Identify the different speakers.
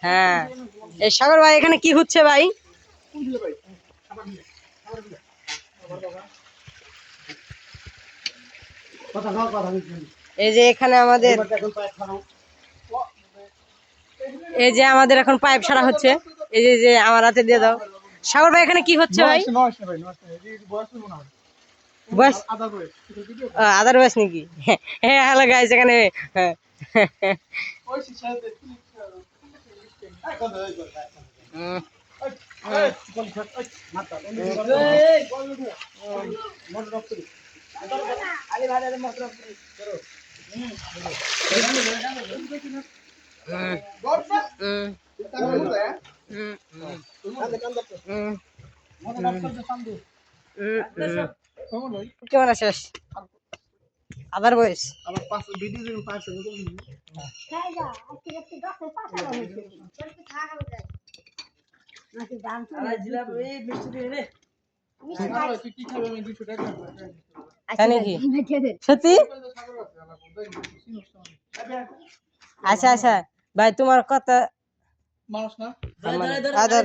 Speaker 1: হ্যাঁ, এই সাগর ভাই এখানে কি হচ্ছে ভাই? এই যে এখানে আমাদের এখন পাইপ সারা হচ্ছে। এই যে আমার হাতে দিয়ে দাও। সাগর ভাই এখানে কি হচ্ছে ভাই? বয়স আদার বয়স নাকি? হ্যাঁ, হ্যালো গাইস, এখানে কেমন আছিস? আদার বয়স সত্যি? আচ্ছা আচ্ছা ভাই, তোমার কথা মানুষ না আদার